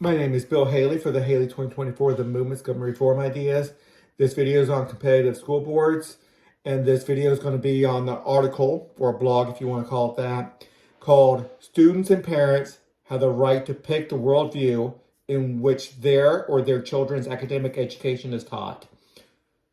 My name is Bill Haley for the Haley 2024 The Movement's Government Reform Ideas. This video is on competitive school boards, and this video is going to be on the article, or a blog if you want to call it that, called Students and Parents Have the Right to Pick the Worldview in which their or their children's academic education is taught.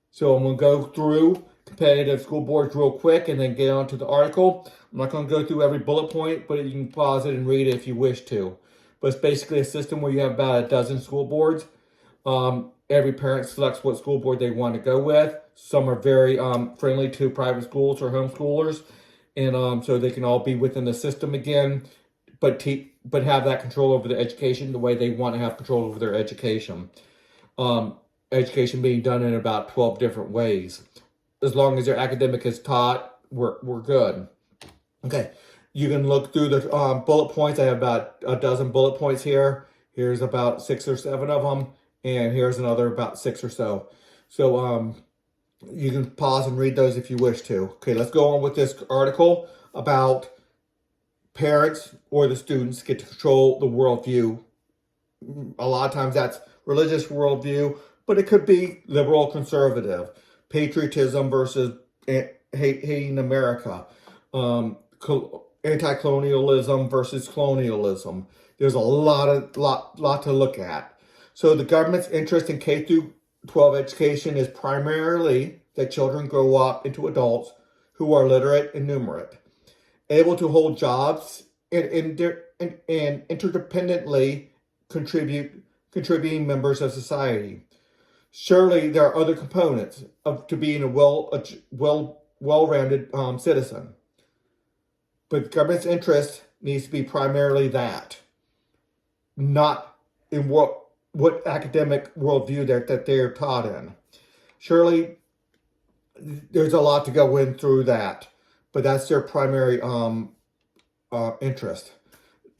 So I'm going to go through competitive school boards real quick and then get on to the article. I'm not going to go through every bullet point, but you can pause it and read it if you wish to. But it's basically a system where you have about a dozen school boards. Every parent selects what school board they want to go with. Some are very friendly to private schools or homeschoolers, and so they can all be within the system again, but have that control over the education the way they want to have control over their education. Education being done in about 12 different ways. As long as their academic is taught, we're good. Okay, you can look through the bullet points. I have about a dozen bullet points here. Here's about 6 or 7 of them, and here's another about 6 or so. So you can pause and read those if you wish to. Okay, let's go on with this article about parents or the students get to control the worldview. A lot of times that's religious worldview, but it could be liberal, conservative, patriotism versus hating America, anti-colonialism versus colonialism. There's a lot to look at. So the government's interest in K through 12 education is primarily that children grow up into adults who are literate and numerate, able to hold jobs and interdependently contributing members of society. Surely there are other components to being a well-rounded citizen, but the government's interest needs to be primarily that, not in what academic worldview that they're taught in. Surely there's a lot to go in through that, but that's their primary interest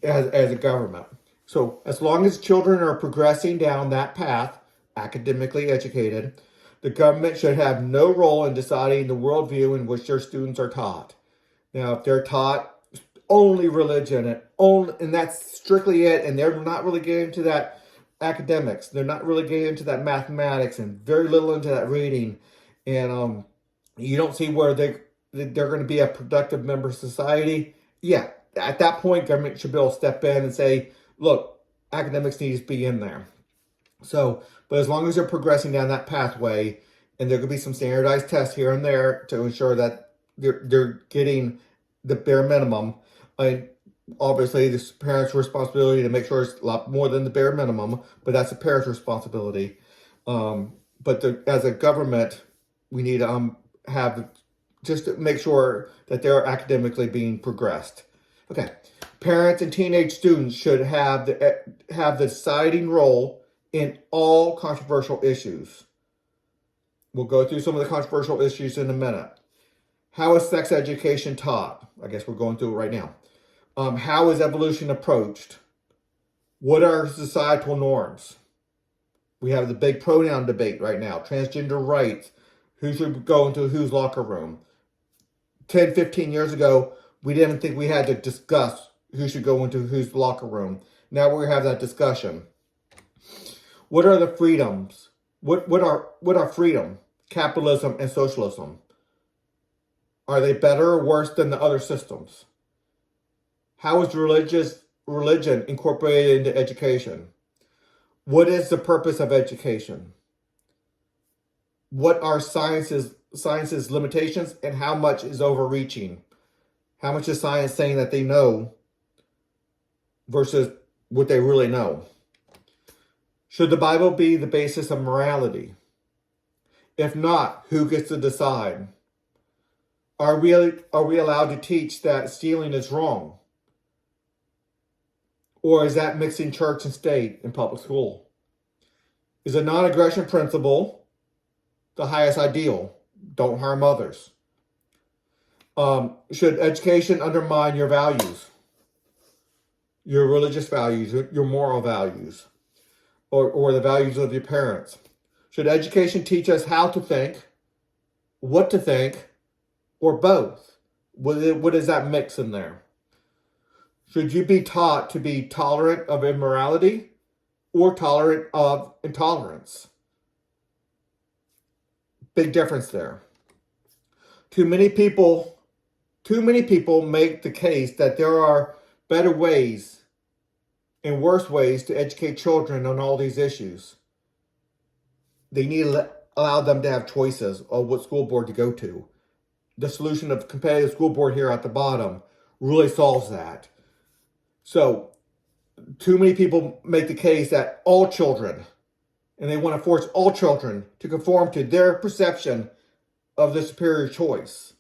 as a government. So as long as children are progressing down that path, academically educated, the government should have no role in deciding the worldview in which their students are taught. Now, if they're taught only religion and that's strictly it, and they're not really getting into that academics, they're not really getting into that mathematics, and very little into that reading, and you don't see where they're going to be a productive member of society. Yeah, at that point, government should be able to step in and say, look, academics need to be in there. So, but as long as they're progressing down that pathway, and there could be some standardized tests here and there to ensure that they're getting the bare minimum. Obviously, it's the parents' responsibility to make sure it's a lot more than the bare minimum, but that's the parents' responsibility. As a government, we need to have just to make sure that they're academically being progressed. Okay, parents and teenage students should have the deciding role in all controversial issues. We'll go through some of the controversial issues in a minute. How is sex education taught? I guess we're going through it right now. How is evolution approached? What are societal norms? We have the big pronoun debate right now. Transgender rights. Who should go into whose locker room? 10, 15 years ago, we didn't think we had to discuss who should go into whose locker room. Now we have that discussion. What are the freedoms? What are freedom, capitalism, and socialism? Are they better or worse than the other systems? How is religion incorporated into education? What is the purpose of education? What are science's limitations, and how much is overreaching? How much is science saying that they know versus what they really know? Should the Bible be the basis of morality? If not, who gets to decide? Are we allowed to teach that stealing is wrong? Or is that mixing church and state in public school? Is a non-aggression principle the highest ideal? Don't harm others. Should education undermine your values? Your religious values, your moral values, or the values of your parents? Should education teach us how to think, what to think, or both? What is that mix in there? Should you be taught to be tolerant of immorality or tolerant of intolerance. Big difference there. Too many people make the case that there are better ways and worse ways to educate children on all these issues. They need to allow them to have choices of what school board to go to. The solution of competitive school board here at the bottom really solves that. So, too many people make the case that all children, and they want to force all children to conform to their perception of the superior choice.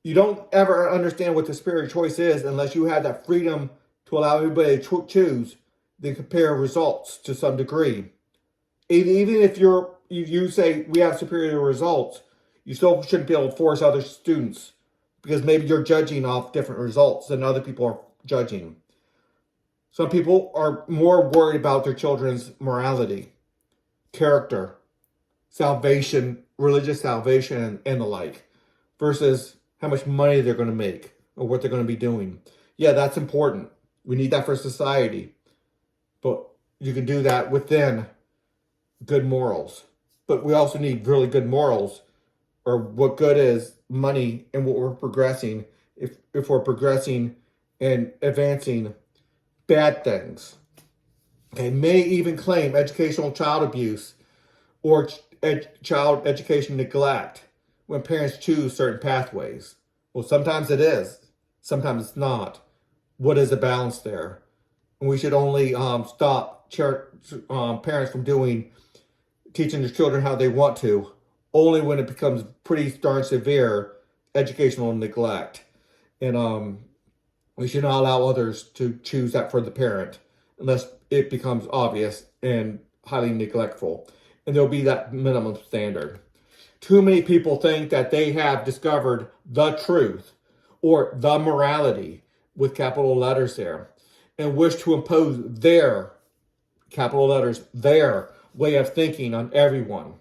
You don't ever understand what the superior choice is unless you have that freedom to allow everybody to choose, then compare results to some degree. Even if you say we have superior results, you still shouldn't be able to force other students because maybe you're judging off different results than other people are judging. Some people are more worried about their children's morality, character, salvation, religious salvation, and the like, versus how much money they're going to make or what they're going to be doing. Yeah, that's important. We need that for society. But you can do that within good morals. But we also need really good morals, or what good is money and what we're progressing if we're progressing and advancing bad things. Okay, may even claim educational child abuse or child education neglect when parents choose certain pathways. Well, sometimes it is, sometimes it's not. What is the balance there? And we should only stop parents from teaching their children how they want to, only when it becomes pretty darn severe educational neglect. And we should not allow others to choose that for the parent unless it becomes obvious and highly neglectful. And there'll be that minimum standard. Too many people think that they have discovered the truth or the morality with capital letters there and wish to impose their, capital letters, their way of thinking on everyone.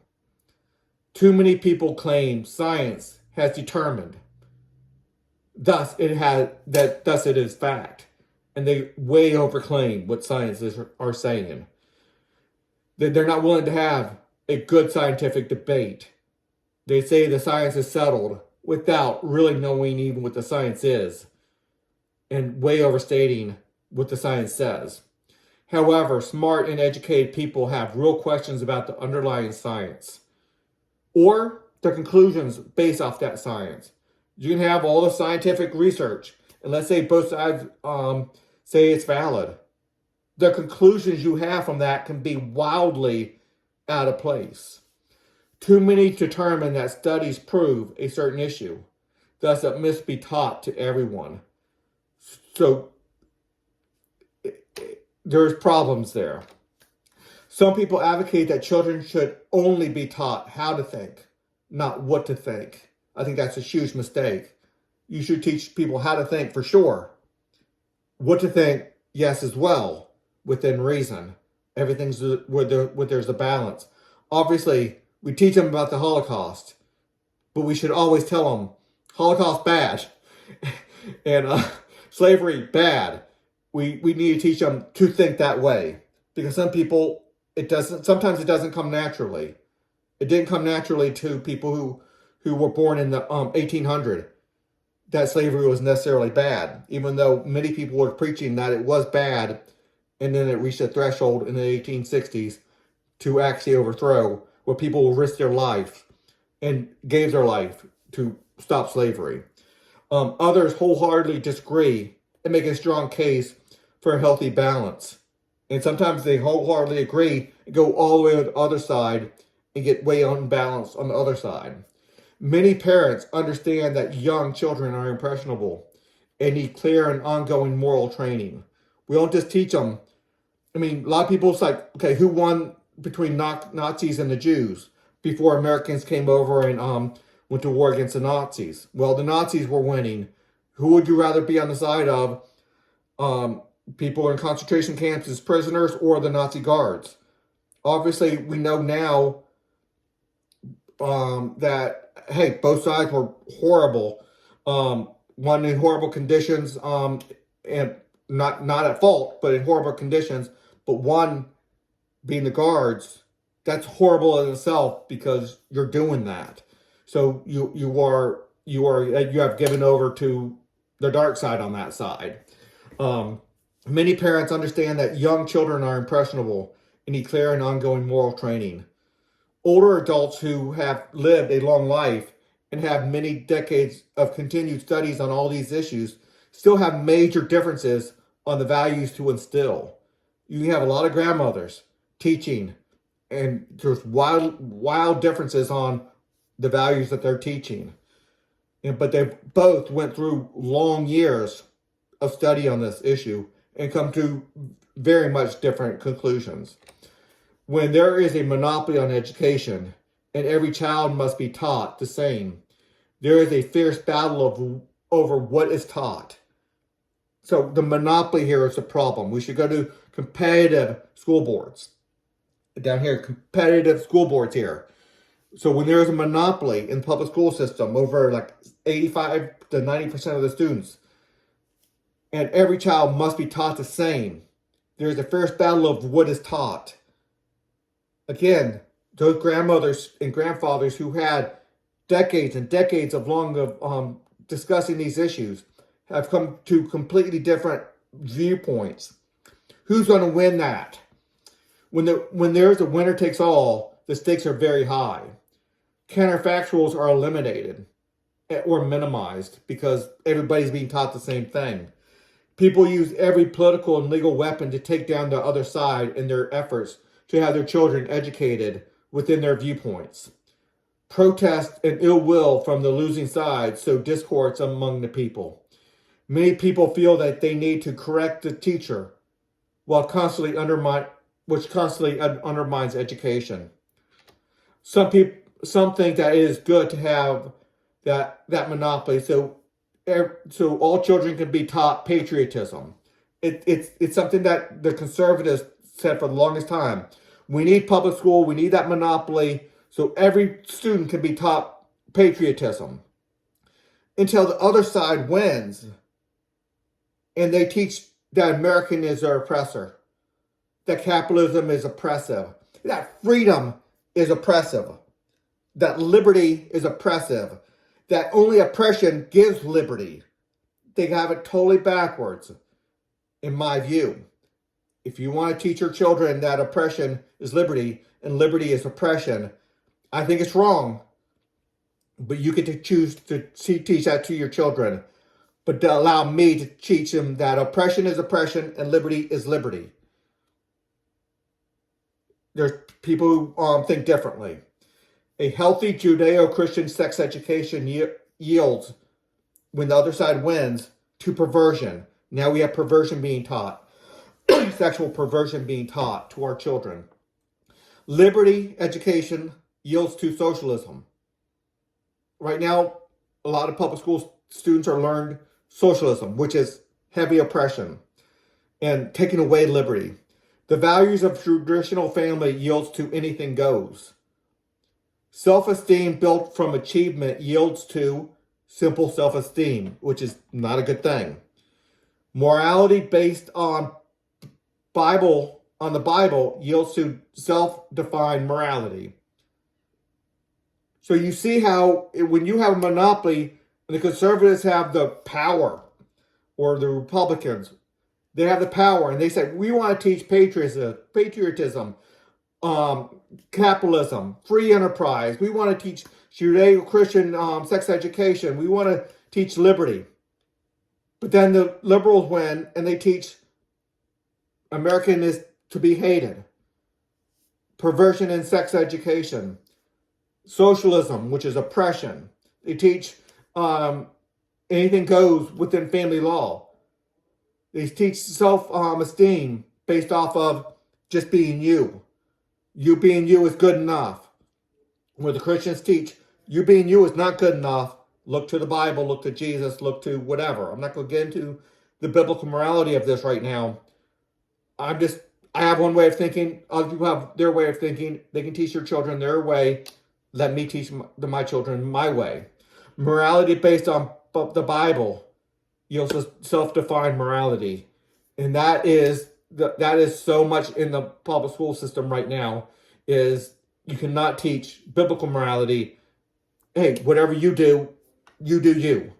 Too many people claim science has determined. Thus it is fact. And they way overclaim what scientists are saying. They're not willing to have a good scientific debate. They say the science is settled without really knowing even what the science is and way overstating what the science says. However, smart and educated people have real questions about the underlying science or the conclusions based off that science. You can have all the scientific research, and let's say both sides say it's valid. The conclusions you have from that can be wildly out of place. Too many determine that studies prove a certain issue, thus it must be taught to everyone. So there's problems there. Some people advocate that children should only be taught how to think, not what to think. I think that's a huge mistake. You should teach people how to think for sure. What to think, yes, as well, within reason. Everything's where there's a balance. Obviously, we teach them about the Holocaust, but we should always tell them, Holocaust bad, and slavery bad. We need to teach them to think that way, because some people, sometimes it doesn't come naturally. It didn't come naturally to people who were born in the 1800, that slavery was necessarily bad, even though many people were preaching that it was bad, and then it reached a threshold in the 1860s to actually overthrow, where people will risk their life and gave their life to stop slavery. Others wholeheartedly disagree and make a strong case for a healthy balance. And sometimes they wholeheartedly agree and go all the way to the other side and get way unbalanced on the other side. Many parents understand that young children are impressionable and need clear and ongoing moral training. We don't just teach them. I mean, a lot of people, it's like, okay, who won between Nazis and the Jews before Americans came over and went to war against the Nazis? Well, the Nazis were winning. Who would you rather be on the side of? People in concentration camps as prisoners or the Nazi guards? Obviously, we know now that, hey, both sides were horrible. One in horrible conditions and not at fault, but in horrible conditions. but one being the guards, that's horrible in itself because you're doing that. So you have given over to the dark side on that side. Many parents understand that young children are impressionable and need clear and ongoing moral training. Older adults who have lived a long life and have many decades of continued studies on all these issues still have major differences on the values to instill. You have a lot of grandmothers teaching, and there's wild differences on the values that they're teaching. But they both went through long years of study on this issue and come to very much different conclusions. When there is a monopoly on education and every child must be taught the same, there is a fierce battle over what is taught. So the monopoly here is a problem. We should go to competitive school boards. Down here, competitive school boards here. So when there is a monopoly in the public school system over like 85 to 90% of the students, and every child must be taught the same, there's a fierce battle of what is taught. Again, those grandmothers and grandfathers who had decades and decades of discussing these issues have come to completely different viewpoints. Who's going to win that? When there's a winner takes all, the stakes are very high. Counterfactuals are eliminated or minimized because everybody's being taught the same thing. People use every political and legal weapon to take down the other side in their efforts to have their children educated within their viewpoints. Protest and ill will from the losing side sow discords among the people. Many people feel that they need to correct the teacher, which constantly undermines education. Some think that it is good to have that monopoly, so all children can be taught patriotism. It's something that the conservatives said for the longest time. We need public school. We need that monopoly so every student can be taught patriotism until the other side wins and they teach that American is their oppressor, that capitalism is oppressive, that freedom is oppressive, that liberty is oppressive, that only oppression gives liberty. They have it totally backwards, in my view. If you want to teach your children that oppression is liberty and liberty is oppression, I think it's wrong. But you get to choose to teach that to your children. But to allow me to teach them that oppression is oppression and liberty is liberty. There's people who think differently. A healthy Judeo-Christian sex education yields, when the other side wins, to perversion. Now we have perversion being taught. Sexual perversion being taught to our children. Liberty education yields to socialism. Right now, a lot of public school students are learned socialism, which is heavy oppression and taking away liberty. The values of traditional family yields to anything goes. Self-esteem built from achievement yields to simple self-esteem, which is not a good thing. Morality based on the Bible yields to self-defined morality. So you see how when you have a monopoly, the conservatives have the power, or the Republicans, they have the power, and they say, we want to teach patriotism, capitalism, free enterprise. We want to teach Judeo-Christian sex education. We want to teach liberty. But then the liberals win, and they teach American is to be hated. Perversion in sex education. Socialism, which is oppression. They teach anything goes within family law. They teach self-esteem based off of just being you. You being you is good enough. Where the Christians teach you being you is not good enough. Look to the Bible, look to Jesus, look to whatever. I'm not going to get into the biblical morality of this right now. I have one way of thinking. Other people have their way of thinking. They can teach their children their way. Let me teach my children my way. Morality based on the Bible yields a self-defined morality. And that is that is so much in the public school system right now, is you cannot teach biblical morality. Hey, whatever you do you.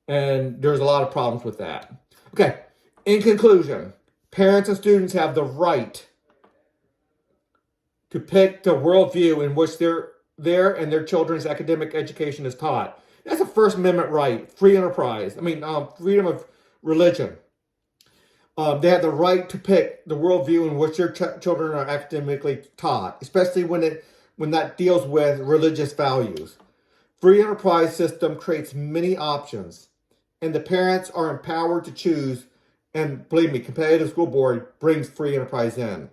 And there's a lot of problems with that. Okay, in conclusion, parents and students have the right to pick the worldview in which their and their children's academic education is taught. That's a First Amendment right, free enterprise. Freedom of religion. They have the right to pick the worldview in which their children are academically taught, especially when that deals with religious values. Free enterprise system creates many options, and the parents are empowered to choose. And believe me, competitive school board brings free enterprise in.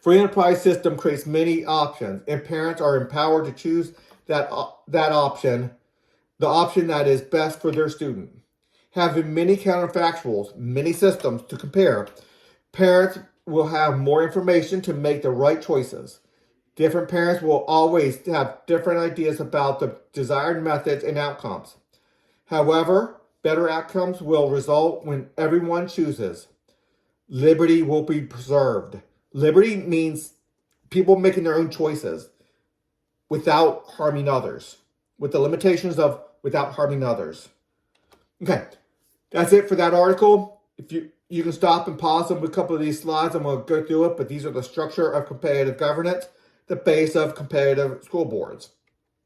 Free enterprise system creates many options, and parents are empowered to choose that option, the option that is best for their student. Having many counterfactuals, many systems to compare, parents will have more information to make the right choices. Different parents will always have different ideas about the desired methods and outcomes. However, better outcomes will result when everyone chooses. Liberty will be preserved. Liberty means people making their own choices without harming others, with the limitations of without harming others. Okay, that's it for that article. If you can stop and pause them with a couple of these slides. I'm going to go through it, but these are the structure of competitive governance, the base of competitive school boards.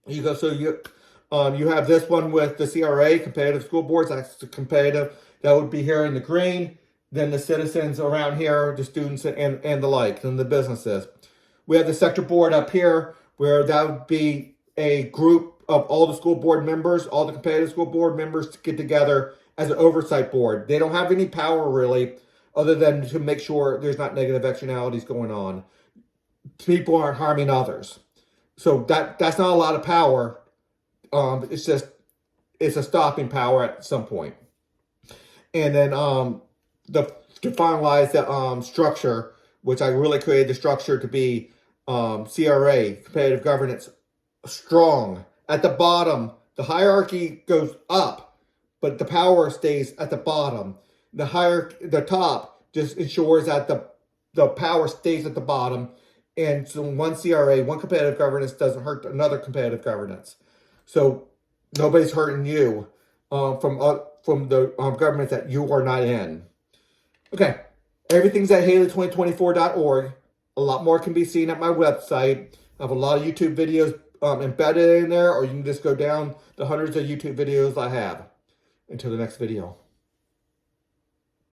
You have this one with the CRA, competitive school boards. That's the competitive. That would be here in the green. Then the citizens around here, the students and the like, and the businesses. We have the sector board up here, where that would be a group of all the school board members, all the competitive school board members to get together as an oversight board. They don't have any power really, other than to make sure there's not negative externalities going on. People aren't harming others. So that's not a lot of power. It's a stopping power at some point. And then to finalize the structure, which I really created the structure to be CRA, competitive governance, strong. At the bottom, the hierarchy goes up, but the power stays at the bottom. The top just ensures that the power stays at the bottom, and so one CRA, one competitive governance doesn't hurt another competitive governance. So nobody's hurting you from the government that you are not in. Okay, everything's at Haley2024.org. A lot more can be seen at my website. I have a lot of YouTube videos embedded in there, or you can just go down the hundreds of YouTube videos I have. Until the next video.